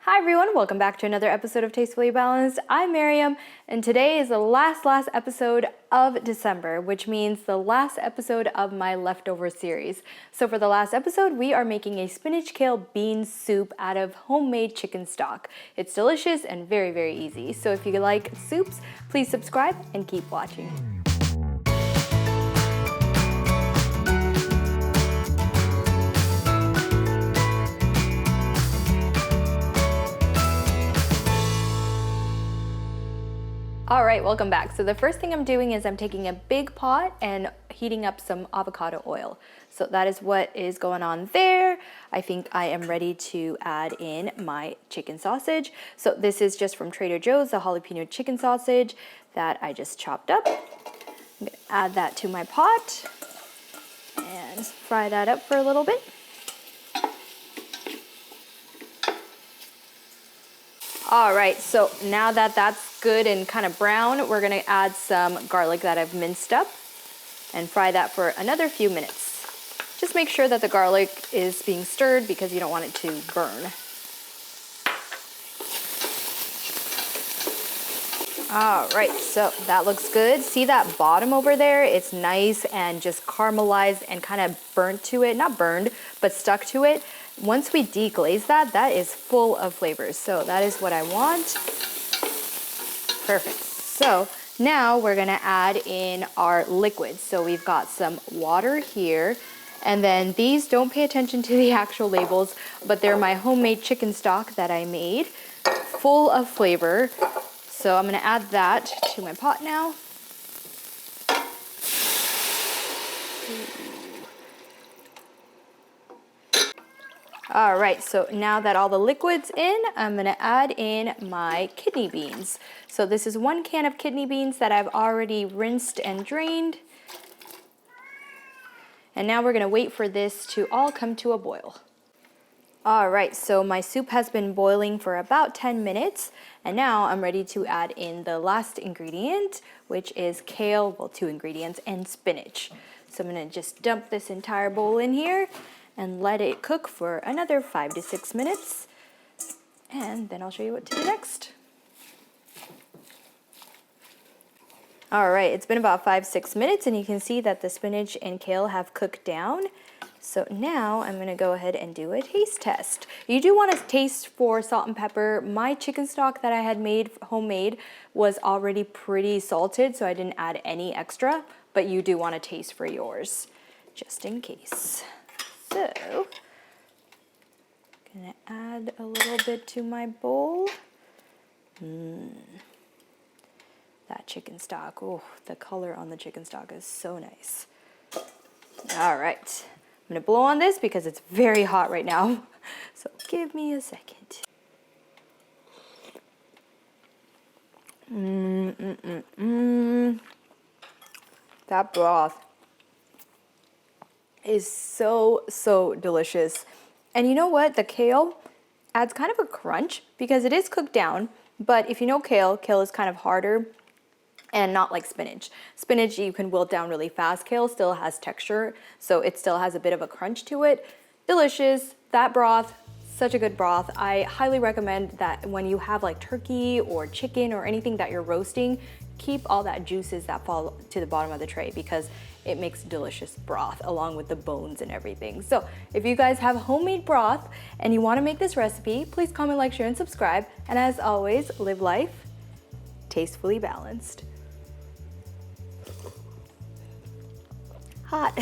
Hi everyone, welcome back to another episode of Tastefully Balanced. I'm Miriam, and today is the last episode of December, which means the last episode of my leftover series. So for the last episode, we are making a spinach kale bean soup out of homemade chicken stock. It's delicious and very, very easy. So if you like soups, please subscribe and keep watching. All right, welcome back. So the first thing I'm doing is I'm taking a big pot and heating up some avocado oil. So that is what is going on there. I think I am ready to add in my chicken sausage. So this is just from Trader Joe's, the jalapeno chicken sausage that I just chopped up. I'm gonna add that to my pot and fry that up for a little bit. All right, so now that that's good and kind of brown, we're gonna add some garlic that I've minced up and fry that for another few minutes. Just make sure that the garlic is being stirred because you don't want it to burn. All right, so that looks good. See that bottom over there? It's nice and just caramelized and kind of burnt to it. Not burned, but stuck to it. Once we deglaze that, that is full of flavors. So that is what I want. Perfect. So now we're gonna add in our liquids. So we've got some water here, and then these, don't pay attention to the actual labels, but they're my homemade chicken stock that I made, full of flavor. So I'm gonna add that to my pot now. All right, so now that all the liquid's in, I'm gonna add in my kidney beans. So this is 1 can of kidney beans that I've already rinsed and drained. And now we're gonna wait for this to all come to a boil. All right, so my soup has been boiling for about 10 minutes, and now I'm ready to add in the last ingredient, which is kale, well, 2 ingredients, and spinach. So I'm gonna just dump this entire bowl in here and let it cook for another 5 to 6 minutes. And then I'll show you what to do next. All right, it's been about 5-6 minutes and you can see that the spinach and kale have cooked down. So now I'm gonna go ahead and do a taste test. You do wanna taste for salt and pepper. My chicken stock that I had made homemade was already pretty salted, so I didn't add any extra, but you do wanna taste for yours, just in case. So, gonna add a little bit to my bowl. That chicken stock, oh, the color on the chicken stock is so nice. All right, I'm gonna blow on this because it's very hot right now. So give me a second. That broth is so delicious. And you know what? The kale adds kind of a crunch because it is cooked down, but if you know kale is kind of harder and not like spinach. Spinach you can wilt down really fast. Kale still has texture, so it still has a bit of a crunch to it. Delicious. That broth, such a good broth. I highly recommend that when you have like turkey or chicken or anything that you're roasting, keep all that juices that fall to the bottom of the tray because it makes delicious broth along with the bones and everything. So if you guys have homemade broth and you want to make this recipe, please comment, like, share, and subscribe. And as always, live life tastefully balanced. Hot.